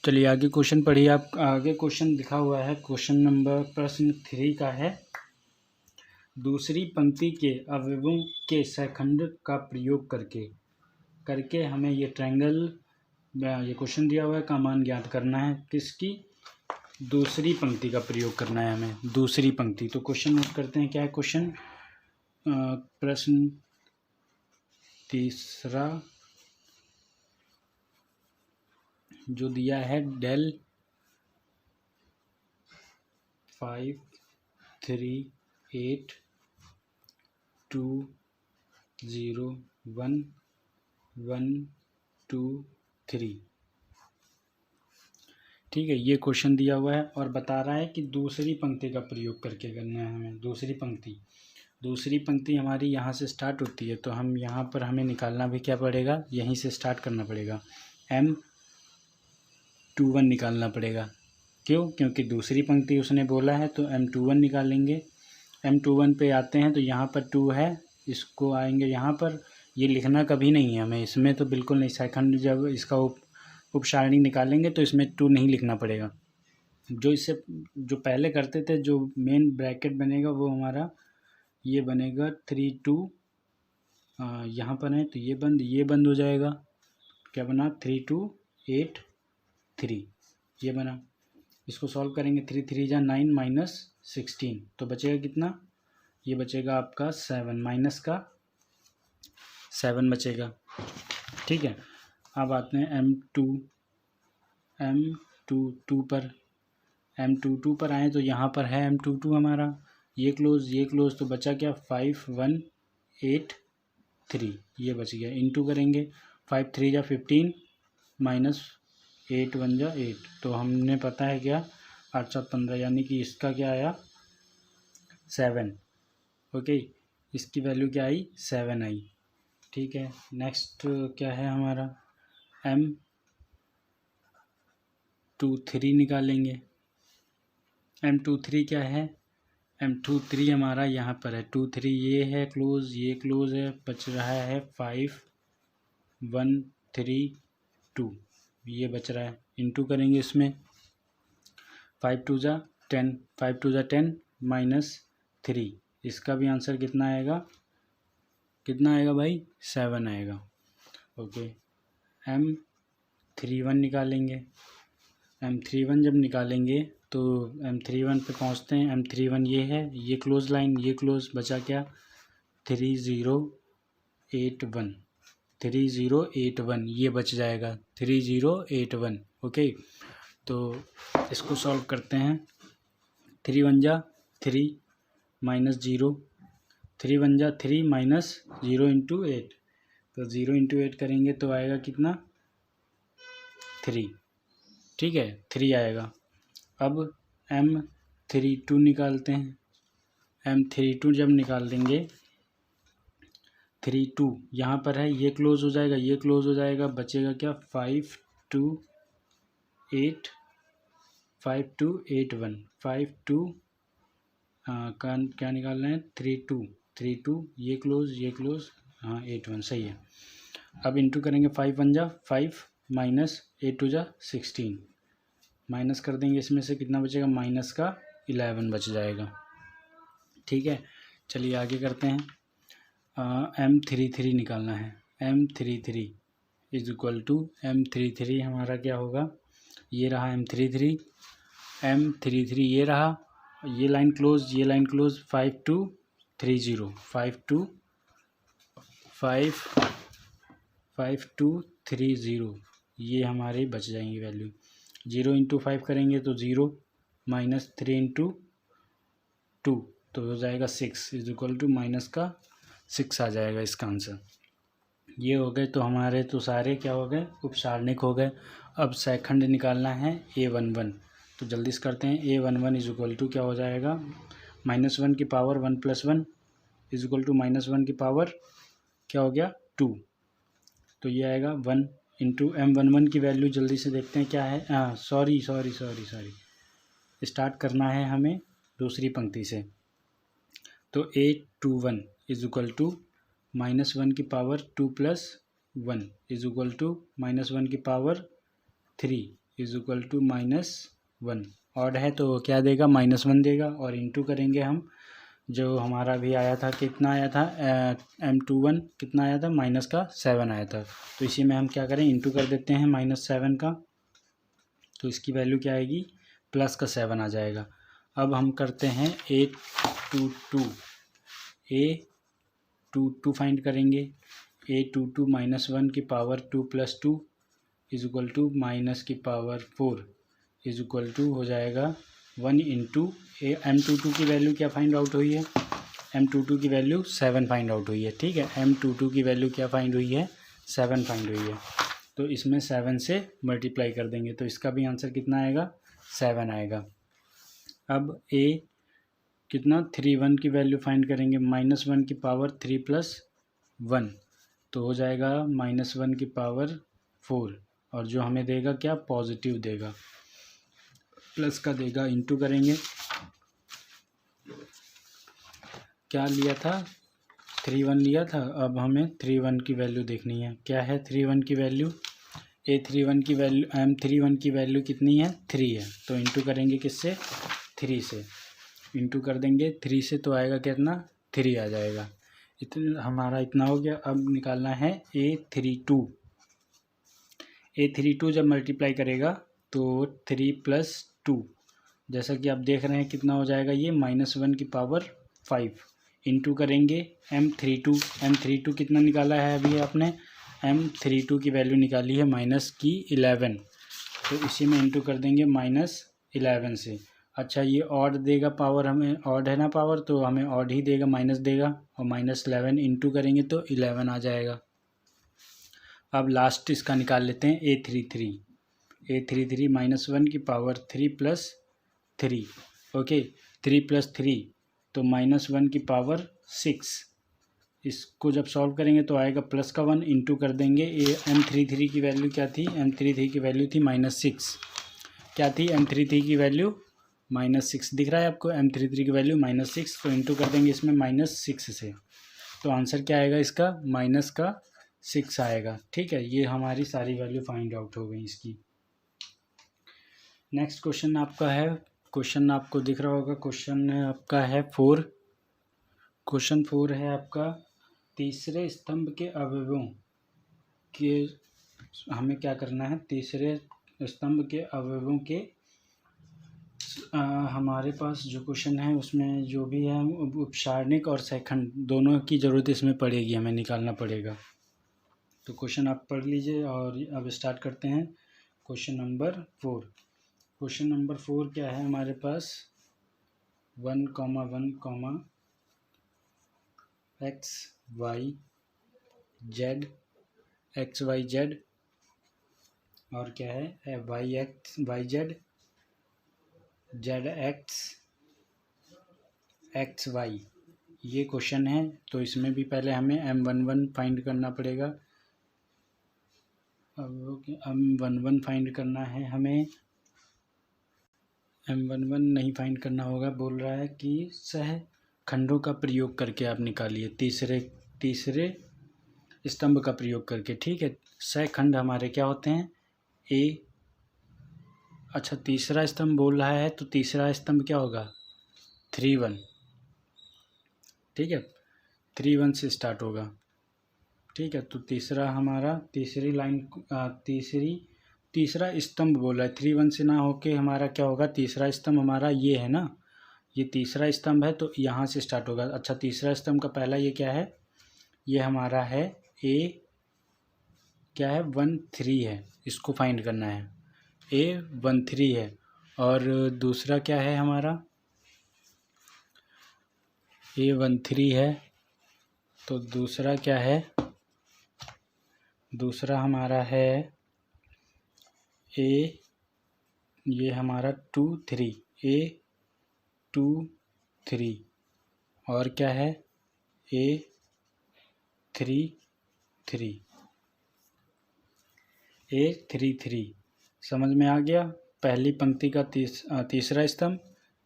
चलिए आगे क्वेश्चन पढ़िए आप। आगे क्वेश्चन लिखा हुआ है, प्रश्न 3 का है, दूसरी पंक्ति के अवयवों के सेकंड का प्रयोग करके हमें ये ये क्वेश्चन दिया हुआ है का मान ज्ञात करना है। किसकी, दूसरी पंक्ति का प्रयोग करना है हमें, दूसरी पंक्ति। तो क्वेश्चन नोट करते हैं क्या है क्वेश्चन। प्रश्न तीसरा जो दिया है, del 5 3 8 2 0 1 1 2 3, ठीक है। ये क्वेश्चन दिया हुआ है और बता रहा है कि दूसरी पंक्ति का प्रयोग करके करना है हमें। दूसरी पंक्ति हमारी यहाँ से स्टार्ट होती है, तो हम यहाँ पर हमें निकालना भी क्या पड़ेगा, यहीं से स्टार्ट करना पड़ेगा, M21 निकालना पड़ेगा। क्यों, क्योंकि दूसरी पंक्ति उसने बोला है, तो M21 निकालेंगे। M21 पे आते हैं तो यहाँ पर 2 है, इसको आएंगे यहाँ पर, ये लिखना कभी नहीं है हमें इसमें, तो बिल्कुल नहीं। सेकंड जब इसका उप सारणी निकालेंगे तो इसमें 2 नहीं लिखना पड़ेगा। जो पहले करते थे, जो मेन ब्रैकेट बनेगा वो हमारा ये बनेगा 3 2, यहाँ पर है तो ये बंद हो जाएगा। क्या बना, 3 2 8 3, ये बना। इसको सॉल्व करेंगे, 3 3 जा 9 -16, तो बचेगा कितना, ये बचेगा आपका 7, माइनस का 7 बचेगा, ठीक है। अब आते हैं M22 पर। M22 पर आए तो यहाँ पर है M22 हमारा, ये क्लोज, तो बचा क्या 5 1 8 3, ये बच गया। इंटू करेंगे, 5 3 जा 15 -8 1 जा 8, तो हमने पता है क्या 8 7 15, यानी कि इसका क्या आया 7, ओके। इसकी वैल्यू क्या आई, 7 आई, ठीक है। नेक्स्ट क्या है हमारा, M23 निकालेंगे। M23 क्या है, M23 हमारा यहाँ पर है, 2 3 ये है क्लोज, ये क्लोज है, बच रहा है 5 1 3 2, ये बच रहा है। इंटू करेंगे इसमें, 5 2 जा 10, 5 2 जा 10 -3, इसका भी आंसर कितना आएगा भाई, 7 आएगा, ओके। M31 निकालेंगे। M31 जब निकालेंगे तो M31 पे पहुंचते हैं। M31 ये है, ये क्लोज लाइन, ये क्लोज, बचा क्या 3081, ये बच जाएगा 3081, ओके। तो इसको सॉल्व करते हैं, 3 1 जा 3 -0, 3 1 जा 3 -0 इंटू 8, तो 0 इंटू 8 करेंगे तो आएगा कितना 3, ठीक है, 3 आएगा। अब M32 निकालते हैं। M32 जब निकाल देंगे, 3 2 यहाँ पर है, ये क्लोज हो जाएगा, ये क्लोज हो जाएगा, बचेगा क्या 5 2 8 5 2 8 1, 5 2 क्या निकालना है 3 2, ये क्लोज, हाँ 8 1 सही है। अब इंटू करेंगे, 5 1 जा 5 -8 2 जा 16, माइनस कर देंगे, इसमें से कितना बचेगा, माइनस का 11 बच जाएगा, ठीक है। चलिए आगे करते हैं। M33 निकालना है। M33 is equal to M33 हमारा क्या होगा, ये रहा M33 ये रहा, ये लाइन क्लोज, ये लाइन क्लोज, 5230 ये हमारे बच जाएंगी वैल्यू। 0 इंटू 5 करेंगे तो 0 माइनस 3 इंटू 2 तो हो जाएगा 6 इज इक्वल टू माइनस का 6 आ जाएगा इसका आंसर। ये हो गए तो हमारे तो सारे क्या हो गए, उपसारणिक हो गए। अब सेकंड निकालना है A11, तो जल्दी से करते हैं। A11 इज इक्वल टू क्या हो जाएगा, -1 की पावर 1 + 1 इज इक्वल टू -1 की पावर क्या हो गया 2, तो ये आएगा 1 इंटू M11 की वैल्यू जल्दी से देखते हैं क्या है। सॉरी स्टार्ट करना है हमें दूसरी पंक्ति से। तो A21 इज इक्वल टू -1 की पावर 2 + 1 इज इक्वल टू -1 की power 3 is equal to -1। Odd है तो क्या देगा, -1 देगा। और इंटू करेंगे हम, जो हमारा भी आया था, कितना आया था M21 कितना आया था, -7 आया था। तो इसी में हम क्या करें, इंटू कर देते हैं -7 का, तो इसकी वैल्यू क्या आएगी, +7 आ जाएगा। अब हम करते हैं A22 फाइंड करेंगे। A22 -1 की power 2 + 2 is equal to minus की पावर 4 इज इक्वल टू हो जाएगा 1 इंटू M22 की वैल्यू क्या फाइंड आउट हुई है, M22 की वैल्यू 7 फाइंड आउट हुई है। ठीक है, M22 की वैल्यू क्या फाइंड हुई है, 7 फाइंड हुई है। तो इसमें 7 से मल्टीप्लाई कर देंगे तो इसका भी आंसर कितना आएगा, 7 आएगा। अब A कितना 31 की वैल्यू फाइंड करेंगे, -1 की पावर 3 + 1 तो हो जाएगा -1 की पावर 4, और जो हमें देगा क्या, पॉजिटिव देगा, प्लस का देगा। इंटू करेंगे, क्या लिया था, 31 लिया था। अब हमें 31 की वैल्यू देखनी है, क्या है 31 की वैल्यू, M31 की वैल्यू कितनी है, 3 है। तो इंटू करेंगे किससे, 3 से। इंटू कर देंगे 3 से तो आएगा कितना, 3 आ जाएगा। इतना हमारा इतना हो गया। अब निकालना है A32 जब मल्टीप्लाई करेगा तो 3 + 2, जैसा कि आप देख रहे हैं कितना हो जाएगा, ये -1 की पावर 5 इंटू करेंगे M32 कितना निकाला है अभी आपने, M32 की वैल्यू निकाली है -11, तो इसी में इंटू कर देंगे -11 से। अच्छा, ये ऑड देगा पावर, हमें ऑड है ना पावर, तो हमें ऑड ही देगा, माइनस देगा, और -11 इंटू करेंगे तो 11 आ जाएगा। अब लास्ट इसका निकाल लेते हैं A33 -1 की पावर 3 + 3, ओके 3 + 3 तो -1 की पावर 6। इसको जब सॉल्व करेंगे तो आएगा +1 इंटू कर देंगे। M33 की वैल्यू क्या थी, M33 की वैल्यू थी -6। क्या थी M33 की वैल्यू, -6 दिख रहा है आपको, M33 की वैल्यू -6, तो इंटू कर देंगे इसमें -6 से। तो आंसर क्या आएगा इसका, -6 आएगा। ठीक है, ये हमारी सारी वैल्यू फाइंड आउट हो गई इसकी। नेक्स्ट क्वेश्चन आपका है, क्वेश्चन आपको दिख रहा होगा, क्वेश्चन आपका है 4। क्वेश्चन 4 है आपका, तीसरे स्तंभ के अवयवों के, हमें क्या करना है, तीसरे स्तंभ के अवयवों के हमारे पास जो क्वेश्चन है उसमें जो भी है उपसारणिक और सेकंड दोनों की ज़रूरत इसमें पड़ेगी, हमें निकालना पड़ेगा। तो क्वेश्चन आप पढ़ लीजिए और अब स्टार्ट करते हैं। Question number 4। क्वेश्चन नंबर 4 क्या है हमारे पास, 1,1, x y z और क्या है y z x y, ये क्वेश्चन है। तो इसमें भी पहले हमें M11 फाइंड करना पड़ेगा। अब M11 फाइंड करना है हमें, M11 नहीं फाइंड करना होगा, बोल रहा है कि सह खंडों का प्रयोग करके आप निकालिए, तीसरे स्तंभ का प्रयोग करके। ठीक है, सह खंड हमारे क्या होते हैं, अच्छा तीसरा स्तंभ बोल रहा है तो तीसरा स्तंभ क्या होगा, 3 1। ठीक है, 3 1 से स्टार्ट होगा। ठीक है, तो तीसरा हमारा तीसरी लाइन तीसरा स्तंभ बोला है, 3 1 से ना होके हमारा क्या होगा, तीसरा स्तंभ हमारा ये है ना, ये तीसरा स्तंभ है तो यहाँ से स्टार्ट होगा। अच्छा, तीसरा स्तंभ का पहला ये क्या है, ये हमारा है ए क्या है 1 3 है, इसको फाइंड करना है, ए 1 3 है। और दूसरा क्या है हमारा, ए 1 3 है, तो दूसरा क्या है, दूसरा हमारा है ए ये हमारा 2 3, ए 2 3, और क्या है ए 3 3, ए 3 3। समझ में आ गया, पहली पंक्ति का तीसरा स्तंभ,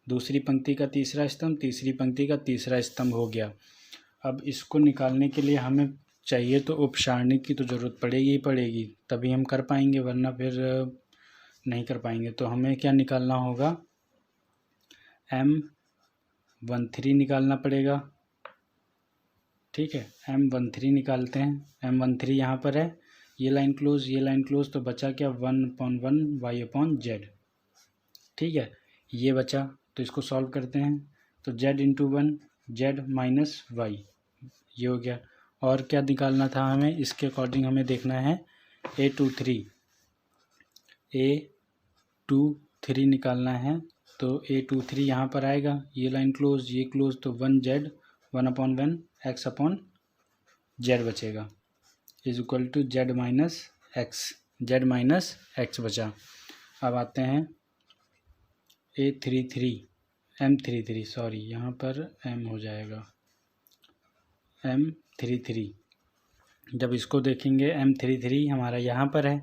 दूसरी पंक्ति का तीसरा स्तंभ, तीसरी पंक्ति का तीसरा स्तंभ हो गया। अब इसको निकालने के लिए हमें चाहिए तो उपसारणी की तो ज़रूरत पड़ेगी ही पड़ेगी, तभी हम कर पाएंगे, वरना फिर नहीं कर पाएंगे। तो हमें क्या निकालना होगा, M13 निकालना पड़ेगा। ठीक है, M13 निकालते हैं। M13 यहाँ पर है, ये लाइन क्लोज, ये लाइन क्लोज, तो बचा क्या 1/1 y/z। ठीक है, ये बचा, तो इसको सॉल्व करते हैं। तो z × 1 z माइनस वाई, ये हो गया। और क्या निकालना था हमें, इसके अकॉर्डिंग हमें देखना है A23 निकालना है। तो A23 यहाँ पर आएगा, ये लाइन क्लोज, ये क्लोज, तो 1z 1/1 x/z बचेगा, is equal to z minus X बचा। अब आते हैं M33 सॉरी, यहाँ पर M हो जाएगा M33। जब इसको देखेंगे M33 हमारा यहाँ पर है,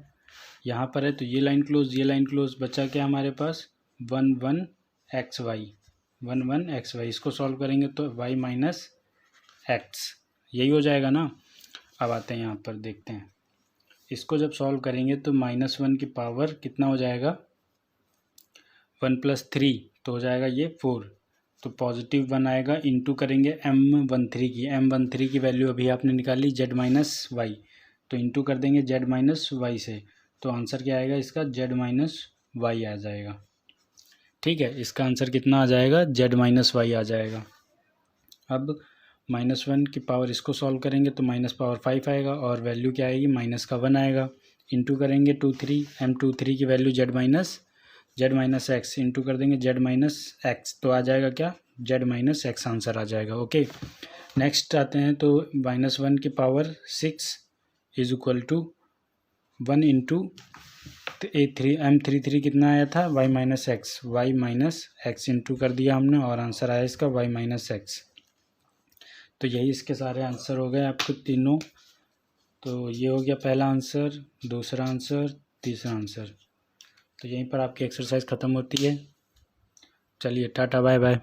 तो ये लाइन क्लोज, ये लाइन क्लोज, बचा क्या हमारे पास 1 1 xy, इसको सॉल्व करेंगे तो y माइनस एक्स, यही हो जाएगा ना। अब आते हैं यहाँ पर देखते हैं, इसको जब सॉल्व करेंगे तो -1 की पावर कितना हो जाएगा 1 + 3, तो हो जाएगा ये 4, तो +1 आएगा, इंटू करेंगे M13 की वैल्यू अभी आपने निकाली z माइनस वाई, तो इंटू कर देंगे z माइनस वाई से, तो आंसर क्या आएगा इसका z माइनस वाई आ जाएगा। ठीक है, इसका आंसर कितना आ जाएगा, z माइनस वाई आ जाएगा। अब -1 की पावर इसको सॉल्व करेंगे तो -5 आएगा, और वैल्यू क्या आएगी -1 आएगा, इंटू करेंगे 23 M23 की value z minus x, into कर देंगे z माइनस एक्स, तो आ जाएगा क्या z माइनस एक्स आंसर आ जाएगा। ओके, नेक्स्ट आते हैं, तो -1 की power 6 is equal to 1 into M33 कितना आया था y माइनस एक्स इंटू कर दिया हमने, और आंसर आया इसका y माइनस एक्स। तो यही इसके सारे आंसर हो गए आपको तीनों। तो ये हो गया पहला आंसर, दूसरा आंसर, तीसरा आंसर। तो यहीं पर आपकी एक्सरसाइज ख़त्म होती है। चलिए टाटा बाय बाय।